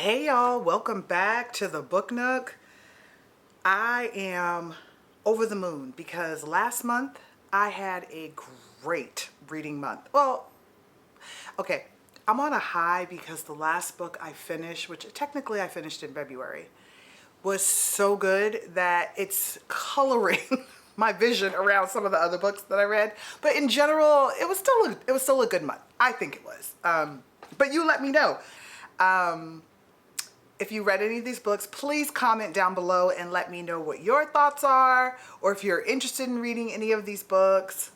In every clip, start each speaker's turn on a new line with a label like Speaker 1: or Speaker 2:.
Speaker 1: Hey y'all, welcome back to the Book Nook. I am over the moon because last month I had a great reading month. Well, okay, I'm on a high because the last book I finished, which technically I finished in February, was so good that it's coloring my vision around some of the other books that I read. But in general, it was still a good month. I think it was. But you let me know. If you read any of these books, please comment down below and let me know what your thoughts are, or if you're interested in reading any of these books,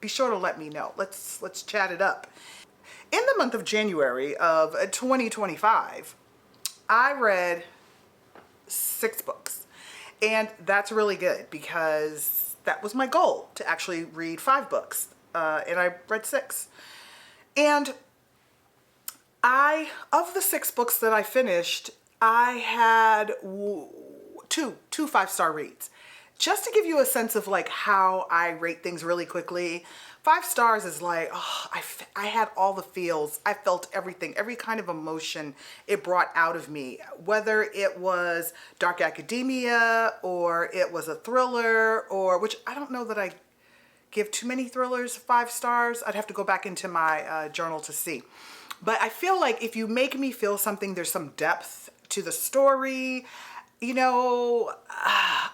Speaker 1: be sure to let me know. Let's chat it up. In the month of January of 2025, I read 6 books, and that's really good because that was my goal, to actually read 5 books, and I read 6. And of the 6 books that I finished, I had two 5-star reads. Just to give you a sense of like how I rate things really quickly, 5 stars is like, oh, I had all the feels. I felt everything, every kind of emotion it brought out of me, whether it was dark academia or it was a thriller, or which I don't know that I give too many thrillers 5 stars. I'd have to go back into my journal to see. But I feel like if you make me feel something, there's some depth to the story, you know,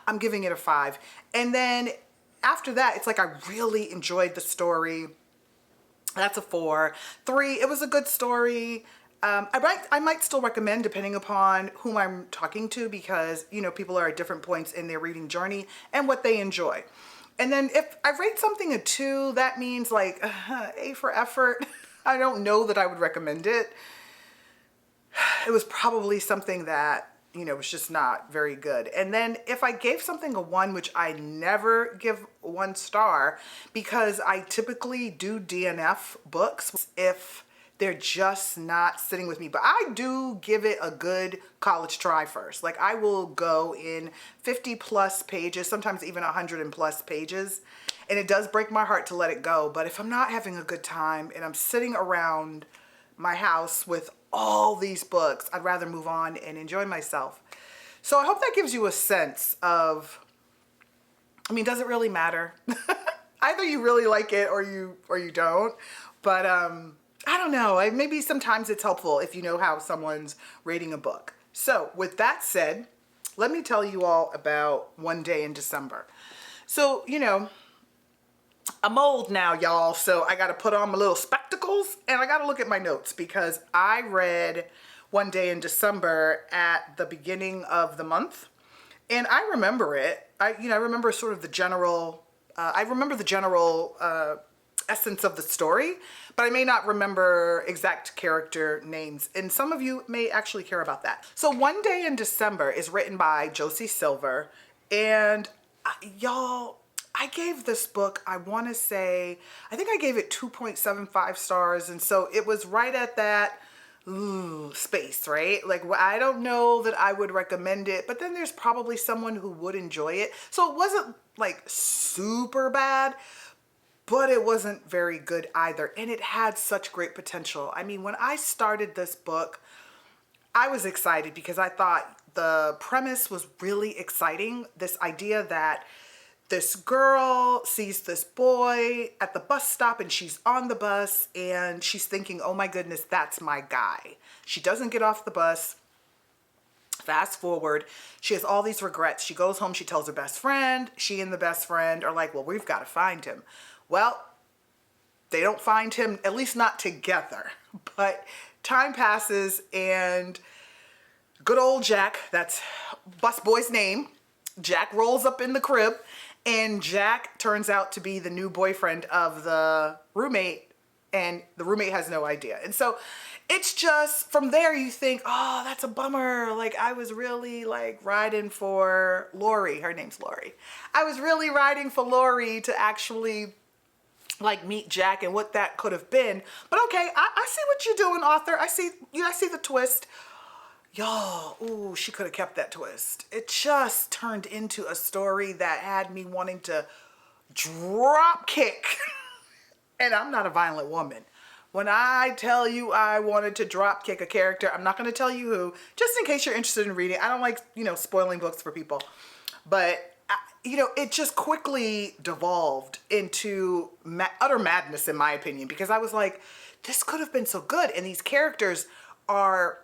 Speaker 1: I'm giving it a 5. And then after that, it's like I really enjoyed the story. That's a 4. 3, it was a good story. I might still recommend, depending upon whom I'm talking to, because, you know, people are at different points in their reading journey and what they enjoy. And then if I rate something a 2, that means like A for effort. I don't know that I would recommend it. It was probably something that, you know, was just not very good. And then if I gave something a 1, which I never give 1 star because I typically do DNF books if they're just not sitting with me. But I do give it a good college try first. Like I will go in 50 plus pages, sometimes even 100 and plus pages. And it does break my heart to let it go. But if I'm not having a good time and I'm sitting around my house with all these books, I'd rather move on and enjoy myself. So I hope that gives you a sense of, I mean, does it really matter? Either you really like it or you don't. But I don't know. Maybe sometimes it's helpful if you know how someone's rating a book. So with that said, let me tell you all about One Day in December. So, you know, I'm old now, y'all, so I got to put on my little spectacles and I got to look at my notes because I read One Day in December at the beginning of the month, and I remember it. I remember sort of the general, essence of the story, but I may not remember exact character names, and some of you may actually care about that. So One Day in December is written by Josie Silver, and y'all, I gave this book, I want to say, I think I gave it 2.75 stars. And so it was right at that space, right? Like, I don't know that I would recommend it, but then there's probably someone who would enjoy it. So it wasn't like super bad, but it wasn't very good either. And it had such great potential. I mean, when I started this book, I was excited because I thought the premise was really exciting. This idea that this girl sees this boy at the bus stop and she's on the bus and she's thinking, oh my goodness, that's my guy. She doesn't get off the bus. Fast forward, she has all these regrets. She goes home, she tells her best friend. She and the best friend are like, well, we've got to find him. Well, they don't find him, at least not together. But time passes and good old Jack, that's busboy's name, Jack rolls up in the crib. And Jack turns out to be the new boyfriend of the roommate, and the roommate has no idea. And so it's just, from there you think, oh, that's a bummer. Like I was really like riding for Lori. Her name's Lori. I was really riding for Lori to actually like meet Jack and what that could have been. But okay, I see what you're doing, author. I see the twist. Y'all, ooh, she could have kept that twist. It just turned into a story that had me wanting to drop kick. And I'm not a violent woman, When I tell you I wanted to drop kick a character, I'm not going to tell you who, just in case you're interested in reading. I don't like, spoiling books for people. But, it just quickly devolved into utter madness, in my opinion, because I was like, this could have been so good. And these characters are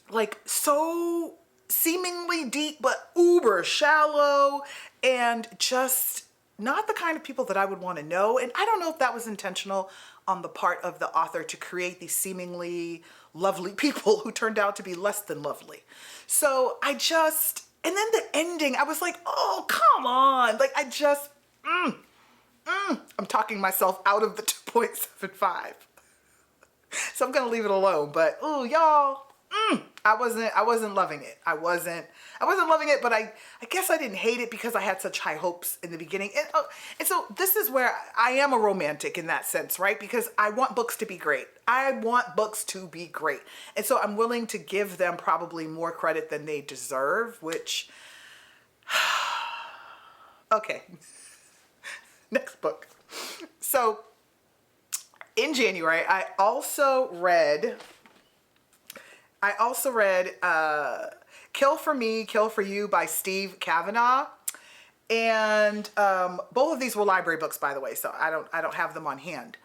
Speaker 1: like so seemingly deep, but uber shallow, and just not the kind of people that I would want to know. And I don't know if that was intentional on the part of the author to create these seemingly lovely people who turned out to be less than lovely. So and then the ending, I was like, oh, come on. Like, I'm talking myself out of the 2.75. So I'm gonna leave it alone. But ooh, y'all, I wasn't loving it. I wasn't loving it, but I guess I didn't hate it because I had such high hopes in the beginning. And so this is where I am a romantic in that sense, right? Because I want books to be great. I want books to be great. And so I'm willing to give them probably more credit than they deserve, which, okay. Next book. So in January, I also read Kill for Me, Kill for You by Steve Kavanaugh. And both of these were library books, by the way, so I don't have them on hand.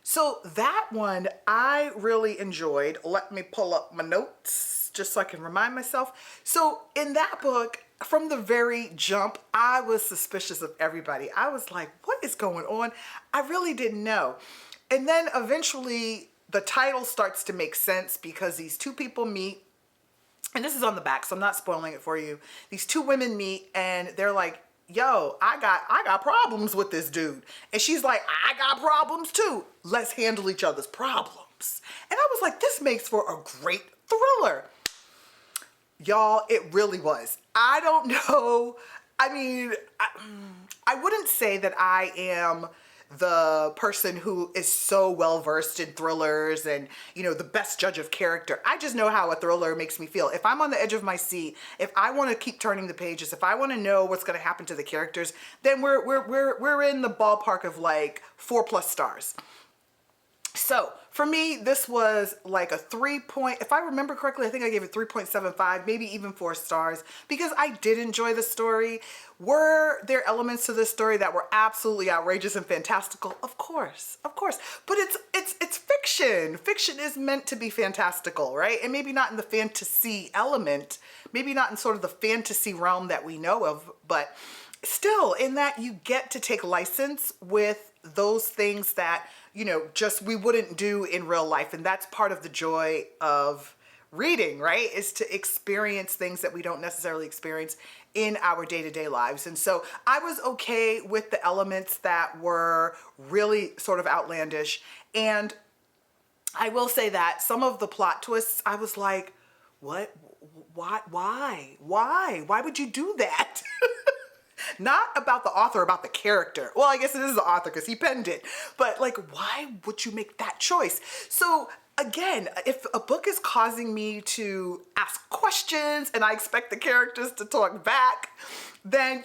Speaker 1: So that one I really enjoyed. Let me pull up my notes just so I can remind myself. So in that book, from the very jump, I was suspicious of everybody. I was like, what is going on? I really didn't know. And then eventually the title starts to make sense because these two people meet, and this is on the back, so I'm not spoiling it for you. These two women meet and they're like, yo, I got problems with this dude. And she's like, I got problems too. Let's handle each other's problems. And I was like, this makes for a great thriller. Y'all, it really was. I don't know. I mean, I wouldn't say that I am the person who is so well versed in thrillers and, the best judge of character. I just know how a thriller makes me feel. If I'm on the edge of my seat, if I want to keep turning the pages, if I want to know what's going to happen to the characters, then we're in the ballpark of like 4+ stars. So for me, this was like a if I remember correctly, I think I gave it 3.75, maybe even 4 stars, because I did enjoy the story. Were there elements to this story that were absolutely outrageous and fantastical? Of course. But it's fiction. Fiction is meant to be fantastical, right? And maybe not in the fantasy element, maybe not in sort of the fantasy realm that we know of, but still in that you get to take license with those things that, just we wouldn't do in real life. And that's part of the joy of reading, right? Is to experience things that we don't necessarily experience in our day-to-day lives. And so I was okay with the elements that were really sort of outlandish. And I will say that some of the plot twists, I was like, what? Why would you do that? Not about the author, about the character. Well, I guess it is the author because he penned it. But like, why would you make that choice? So again, if a book is causing me to ask questions and I expect the characters to talk back, then,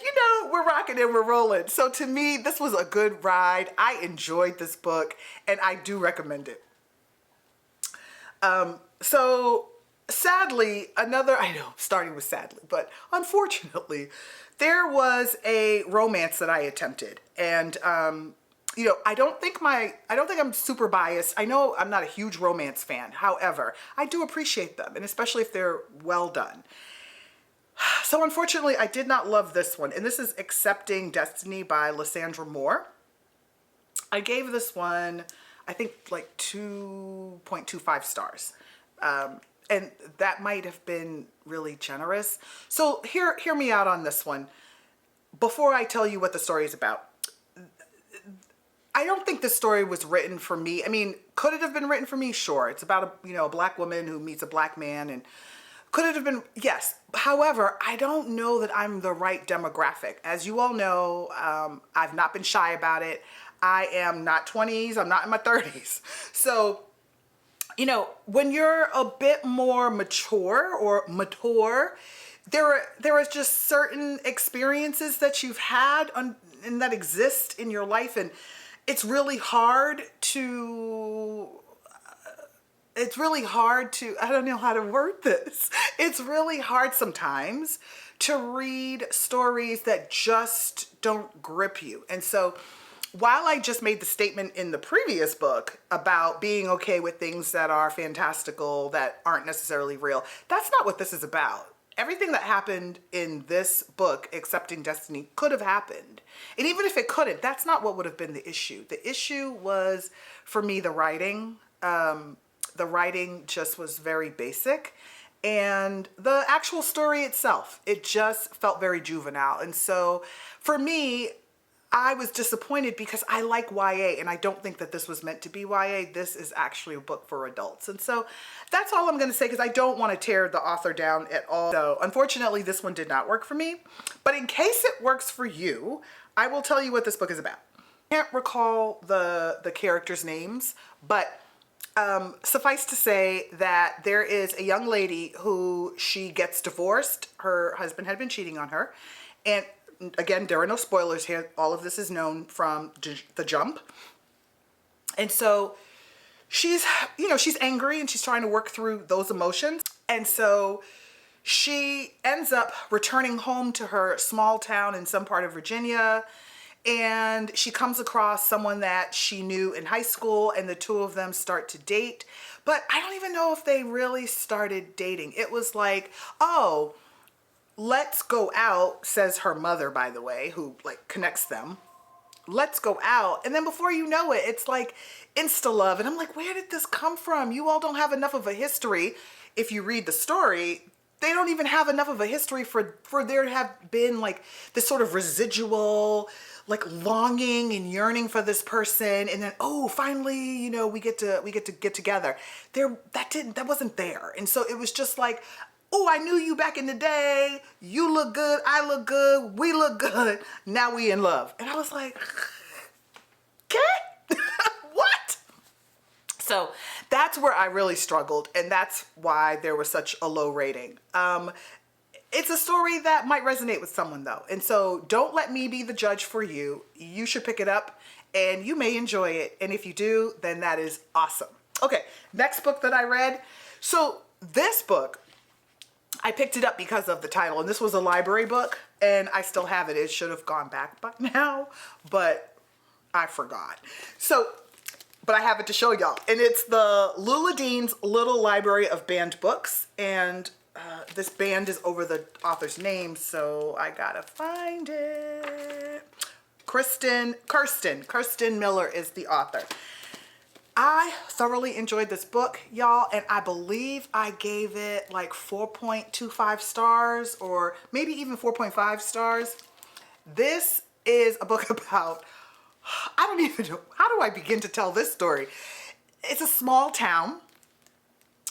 Speaker 1: we're rocking and we're rolling. So to me, this was a good ride. I enjoyed this book and I do recommend it. So sadly, I know, starting with sadly, but unfortunately, there was a romance that I attempted. And, I don't think I'm super biased. I know I'm not a huge romance fan. However, I do appreciate them, and especially if they're well done. So unfortunately, I did not love this one. And this is Accepting Destiny by Lysandra Moore. I gave this one, I think, like 2.25 stars. And that might have been really generous. So hear me out on this one. Before I tell you what the story is about, I don't think this story was written for me. I mean, could it have been written for me? Sure. It's about a black woman who meets a black man, and could it have been? Yes. However, I don't know that I'm the right demographic. As you all know, I've not been shy about it. I am not 20s. I'm not in my 30s. So, when you're a bit more mature or mature, there are just certain experiences that you've had and that exist in your life, and it's really hard to, I don't know how to word this. It's really hard sometimes to read stories that just don't grip you. And so while I just made the statement in the previous book about being okay with things that are fantastical, that aren't necessarily real, that's not what this is about. Everything that happened in this book, Accepting Destiny, could have happened. And even if it couldn't, that's not what would have been the issue. The issue was, for me, the writing. The writing just was very basic. And the actual story itself, it just felt very juvenile. And so for me, I was disappointed because I like YA, and I don't think that this was meant to be YA. This is actually a book for adults. And so that's all I'm going to say, because I don't want to tear the author down at all. So unfortunately, this one did not work for me. But in case it works for you, I will tell you what this book is about. I can't recall the characters' names, but suffice to say that there is a young lady who, she gets divorced. Her husband had been cheating on her. And again, there are no spoilers here. All of this is known from the jump. And so she's, she's angry and she's trying to work through those emotions. And so she ends up returning home to her small town in some part of Virginia. And she comes across someone that she knew in high school, and the two of them start to date. But I don't even know if they really started dating. It was like, oh, let's go out, says her mother, by the way, who like connects them. Let's go out. And then before you know it, it's like insta love. And I'm like, where did this come from? You all don't have enough of a history. If you read the story, they don't even have enough of a history for there to have been like this sort of residual like longing and yearning for this person, and then, oh, finally, we get to get together. That wasn't there. And so it was just like, oh, I knew you back in the day. You look good. I look good. We look good. Now we in love. And I was like, okay, what? So that's where I really struggled. And that's why there was such a low rating. It's a story that might resonate with someone though. And so don't let me be the judge for you. You should pick it up and you may enjoy it. And if you do, then that is awesome. Okay, next book that I read. So this book, I picked it up because of the title, and this was a library book, and I still have it. It should have gone back by now, but I forgot. So, but I have it to show y'all, and it's the Lula Dean's Little Library of Banned Books, and this band is over the author's name, so I gotta find it. Kirsten Miller is the author. I thoroughly enjoyed this book, y'all, and I believe I gave it like 4.25 stars, or maybe even 4.5 stars. This is a book about, I don't even know, how do I begin to tell this story? It's a small town,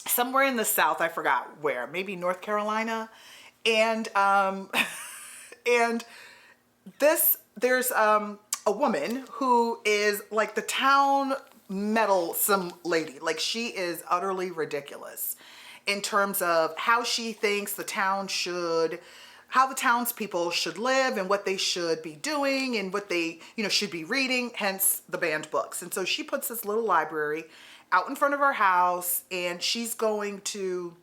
Speaker 1: somewhere in the South, I forgot where, maybe North Carolina, and there's a woman who is like the town meddlesome lady. Like, she is utterly ridiculous in terms of how she thinks the town should, how the townspeople should live and what they should be doing and what they, should be reading, hence the banned books. And so she puts this little library out in front of her house, and she's going to,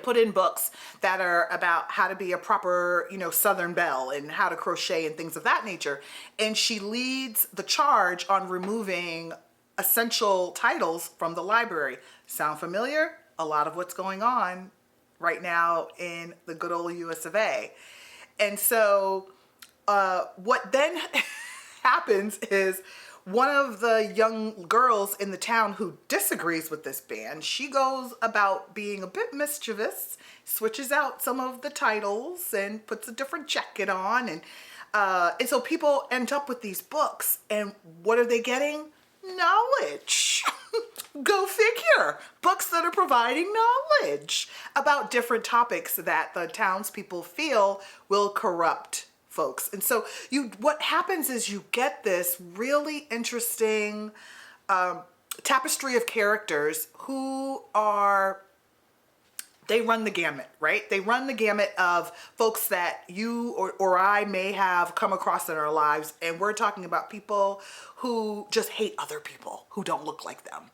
Speaker 1: put in books that are about how to be a proper, Southern belle and how to crochet and things of that nature. And she leads the charge on removing essential titles from the library. Sound familiar? A lot of what's going on right now in the good old US of A. And so what then happens is, one of the young girls in the town who disagrees with this ban, she goes about being a bit mischievous, switches out some of the titles and puts a different jacket on. And so people end up with these books, and what are they getting? Knowledge. Go figure. Books that are providing knowledge about different topics that the townspeople feel will corrupt folks. And so what happens is you get this really interesting tapestry of characters who are They run the gamut, right? They run the gamut of folks that you or I may have come across in our lives. And we're talking about people who just hate other people who don't look like them.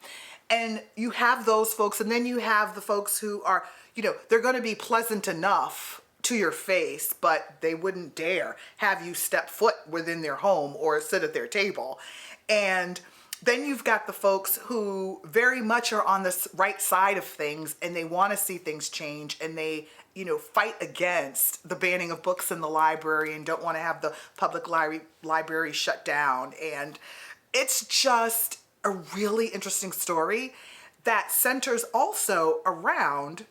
Speaker 1: And you have those folks, and then you have the folks who are, you know, they're going to be pleasant enough to your face, but they wouldn't dare have you step foot within their home or sit at their table. And then you've got the folks who very much are on the right side of things, and they want to see things change, and they, you know, fight against the banning of books in the library and don't want to have the public library shut down. And it's just a really interesting story that centers also around,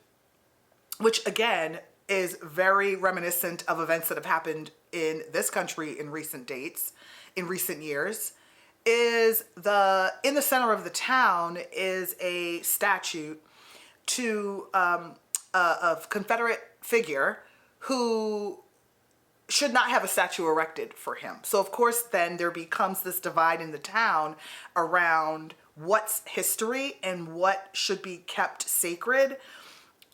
Speaker 1: which again is very reminiscent of events that have happened in this country in recent years, is in the center of the town is a statue to a Confederate figure who should not have a statue erected for him. So of course then there becomes this divide in the town around what's history and what should be kept sacred,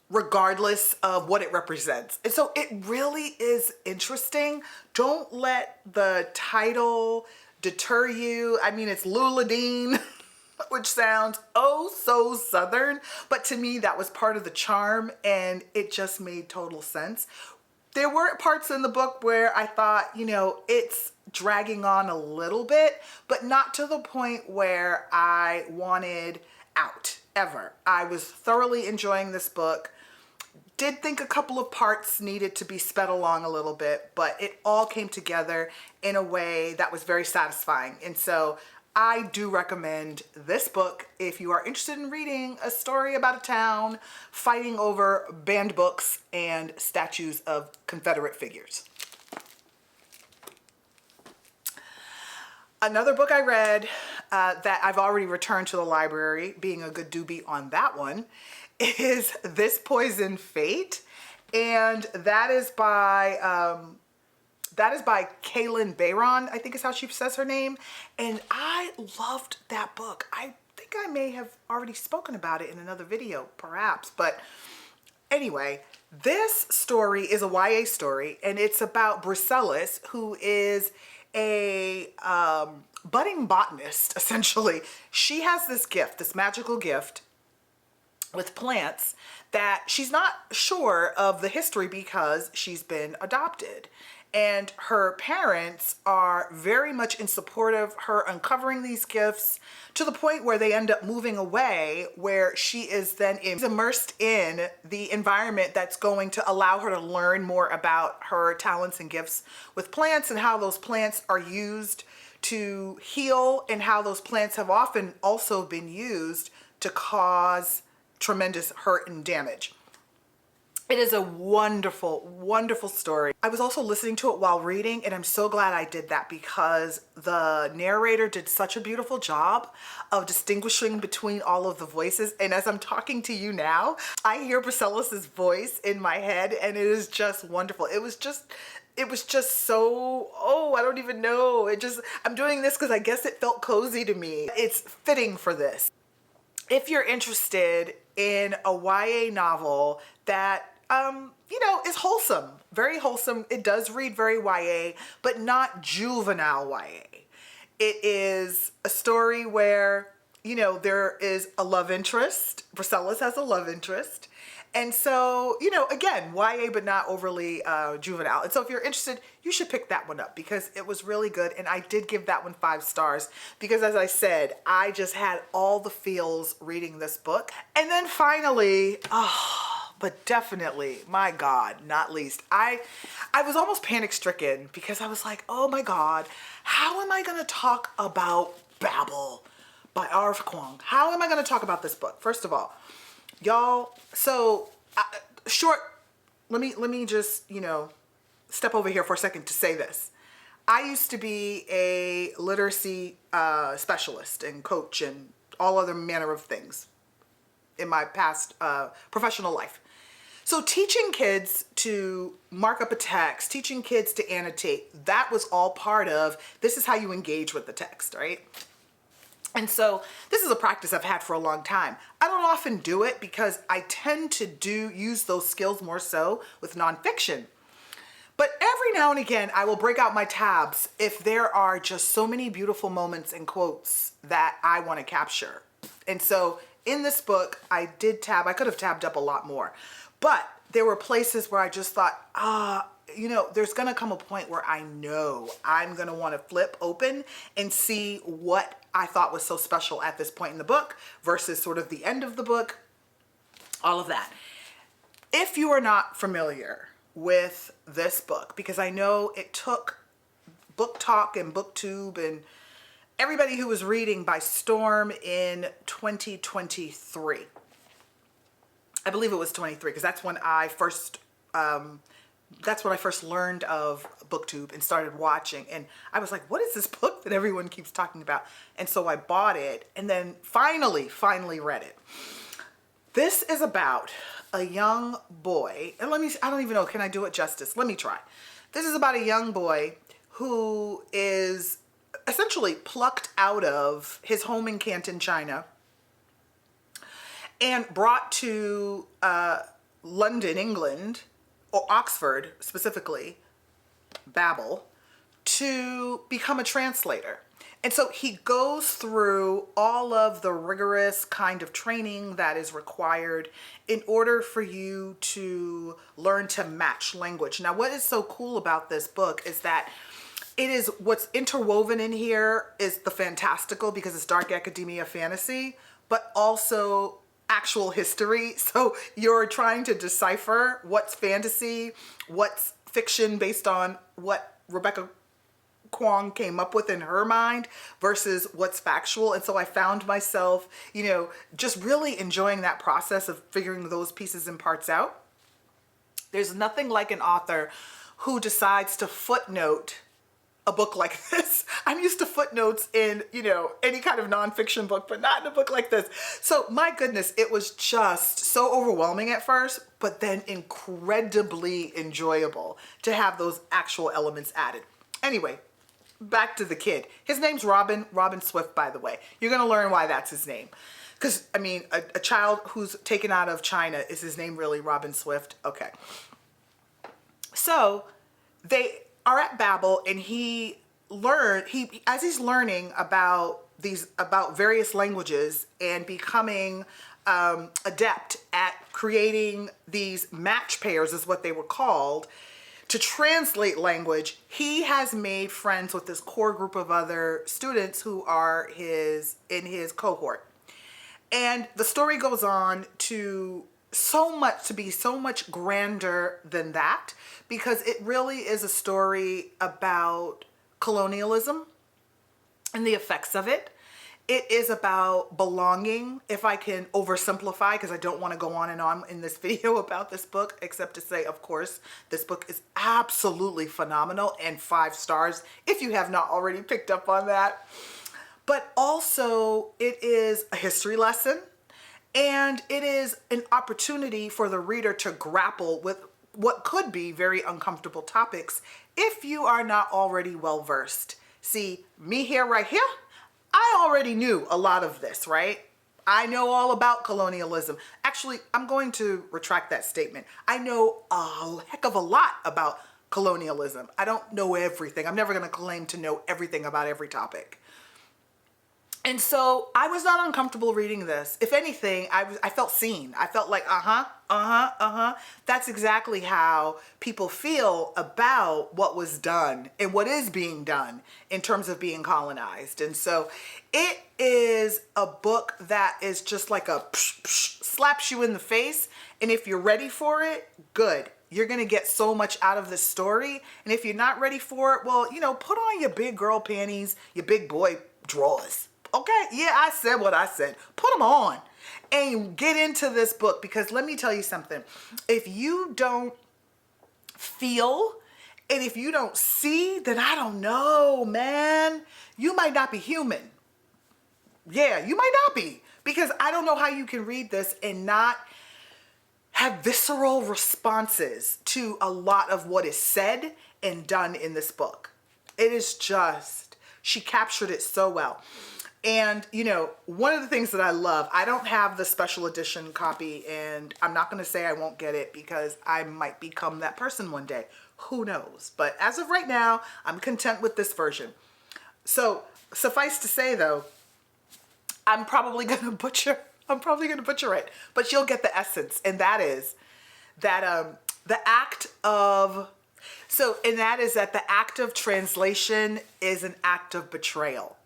Speaker 1: regardless of what it represents. And so it really is interesting. Don't let the title deter you. I mean, it's Luladine, which sounds oh so Southern, but to me that was part of the charm, and it just made total sense. There were parts in the book where I thought, you know, it's dragging on a little bit, but not to the point where I wanted out, ever. I was thoroughly enjoying this book. Did think a couple of parts needed to be sped along a little bit, but it all came together in a way that was very satisfying. And so I do recommend this book if you are interested in reading a story about a town fighting over banned books and statues of Confederate figures. Another book I read that I've already returned to the library, being a good doobie on that one, is This Poison Fate, and that is by Kaylin Bayron, I think is how she says her name, and I loved that book. I think I may have already spoken about it in another video, perhaps, but anyway, this story is a YA story, and it's about Brucellus, who is a budding botanist, essentially. She has this gift, this magical gift with plants that she's not sure of the history because she's been adopted. And her parents are very much in support of her uncovering these gifts, to the point where they end up moving away, where she is then immersed in the environment that's going to allow her to learn more about her talents and gifts with plants, and how those plants are used to heal, and how those plants have often also been used to cause tremendous hurt and damage. It is a wonderful, wonderful story. I was also listening to it while reading, and I'm so glad I did that, because the narrator did such a beautiful job of distinguishing between all of the voices. And as I'm talking to you now, I hear Brucellus's voice in my head, and it is just wonderful. It was just so, oh, I don't even know. I'm doing this because I guess it felt cozy to me. It's fitting for this. If you're interested in a YA novel that, you know, is wholesome, very wholesome. It does read very YA, but not juvenile YA. It is a story where, you know, there is a love interest. Brucellus has a love interest. And so, you know, again, YA, but not overly juvenile. And so if you're interested, you should pick that one up, because it was really good. And I did give that one 5 stars because, as I said, I just had all the feels reading this book. And then finally, but definitely, my God, not least, I was almost panic stricken, because I was like, oh my God, how am I going to talk about Babel by R.F. Kuang? How am I going to talk about this book? First of all, y'all, so let me just, you know, step over here for a second to say this. I used to be a literacy specialist and coach and all other manner of things in my past professional life. So teaching kids to mark up a text, teaching kids to annotate, that was all part of, this is how you engage with the text, right? And so this is a practice I've had for a long time. I don't often do it because I tend to use those skills more so with nonfiction. But every now and again, I will break out my tabs if there are just so many beautiful moments and quotes that I want to capture. And so in this book, I did tab. I could have tabbed up a lot more. But there were places where I just thought, you know, there's going to come a point where I know I'm going to want to flip open and see what I thought was so special at this point in the book versus sort of the end of the book, all of that. If you are not familiar with this book, because I know it took Book Talk and BookTube and everybody who was reading by storm in 2023. I believe it was 23 because that's when I first learned of BookTube and started watching. And I was like, what is this book that everyone keeps talking about? And so I bought it and then finally read it. This is about a young boy. And I don't even know, can I do it justice? Let me try. This is about a young boy who is essentially plucked out of his home in Canton, China, and brought to London, England, or Oxford specifically, Babel, to become a translator. And so he goes through all of the rigorous kind of training that is required in order for you to learn to match language. Now, what is so cool about this book is that it is what's interwoven in here is the fantastical because it's dark academia fantasy, but also actual history. So you're trying to decipher what's fantasy, what's fiction based on what Rebecca Kwong came up with in her mind versus what's factual. And so I found myself, you know, just really enjoying that process of figuring those pieces and parts out. There's nothing like an author who decides to footnote a book like this. I'm used to footnotes in, you know, any kind of nonfiction book, but not in a book like this. So my goodness, it was just so overwhelming at first, but then incredibly enjoyable to have those actual elements added. Anyway, back to the kid. His name's Robin Swift, by the way. You're going to learn why that's his name. Because, I mean, a child who's taken out of China, is his name really Robin Swift? Okay. So they are at Babel, and as he's learning about various languages and becoming adept at creating these match pairs, is what they were called, to translate language, he has made friends with this core group of other students who are in his cohort. And the story goes on to be so much grander than that, because it really is a story about colonialism and the effects of it. It is about belonging, if I can oversimplify, because I don't want to go on and on in this video about this book, except to say, of course, this book is absolutely phenomenal and 5 stars, if you have not already picked up on that. But also, it is a history lesson, and it is an opportunity for the reader to grapple with what could be very uncomfortable topics if you are not already well versed. See, me here, right here, I already knew a lot of this, right? I know all about colonialism. Actually, I'm going to retract that statement. I know a heck of a lot about colonialism. I don't know everything. I'm never going to claim to know everything about every topic. And so I was not uncomfortable reading this. If anything, I felt seen. I felt like, That's exactly how people feel about what was done and what is being done in terms of being colonized. And so it is a book that is just like a slaps you in the face. And if you're ready for it, good. You're going to get so much out of this story. And if you're not ready for it, well, you know, put on your big girl panties, your big boy drawers. Okay, yeah, I said what I said. Put them on and get into this book, because let me tell you something. If you don't feel and if you don't see, then I don't know, man. You might not be human. Yeah, you might not be, because I don't know how you can read this and not have visceral responses to a lot of what is said and done in this book. It is just, she captured it so well. And, you know, one of the things that I love, I don't have the special edition copy, and I'm not going to say I won't get it because I might become that person one day. Who knows? But as of right now, I'm content with this version. So suffice to say, though, I'm probably going to butcher it, but you'll get the essence. And that is that the act of translation is an act of betrayal.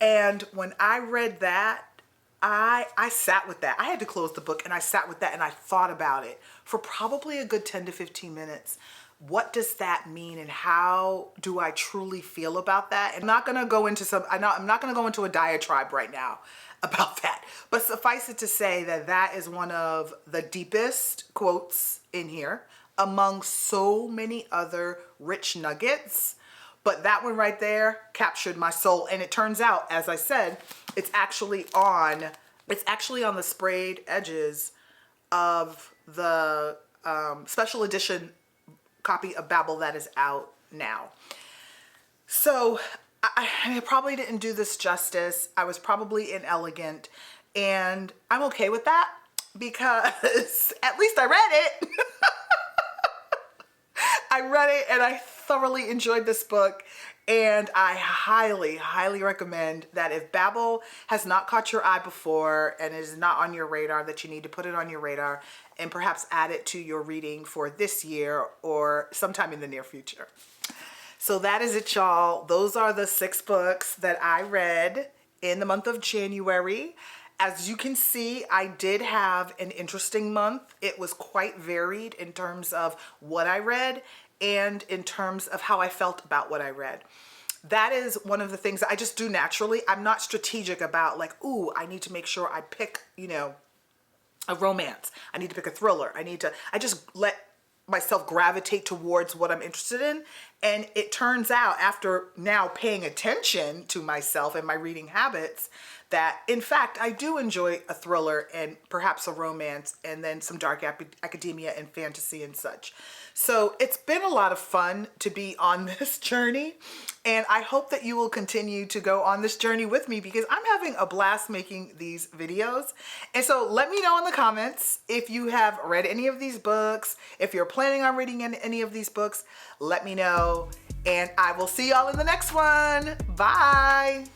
Speaker 1: And when I read that, I sat with that. I had to close the book and I sat with that and I thought about it for probably a good 10 to 15 minutes. What does that mean and how do I truly feel about that? And I'm not going to go into a diatribe right now about that. But suffice it to say that that is one of the deepest quotes in here among so many other rich nuggets. But that one right there captured my soul. And it turns out, as I said, it's actually on the sprayed edges of the special edition copy of Babel that is out now. So I probably didn't do this justice. I was probably inelegant, and I'm okay with that because at least I read it. I read it and I thoroughly enjoyed this book, and I highly, highly recommend that if Babel has not caught your eye before and is not on your radar, that you need to put it on your radar and perhaps add it to your reading for this year or sometime in the near future. So that is it, y'all. Those are the 6 books that I read in the month of January. As you can see, I did have an interesting month. It was quite varied in terms of what I read and in terms of how I felt about what I read. That is one of the things I just do naturally. I'm not strategic about like, ooh, I need to make sure I pick, you know, a romance. I need to pick a thriller. I just let myself gravitate towards what I'm interested in. And it turns out, after now paying attention to myself and my reading habits, that in fact I do enjoy a thriller and perhaps a romance and then some dark academia and fantasy and such. So it's been a lot of fun to be on this journey, and I hope that you will continue to go on this journey with me because I'm having a blast making these videos. And so let me know in the comments if you have read any of these books, if you're planning on reading any of these books, let me know, and I will see y'all in the next one. Bye.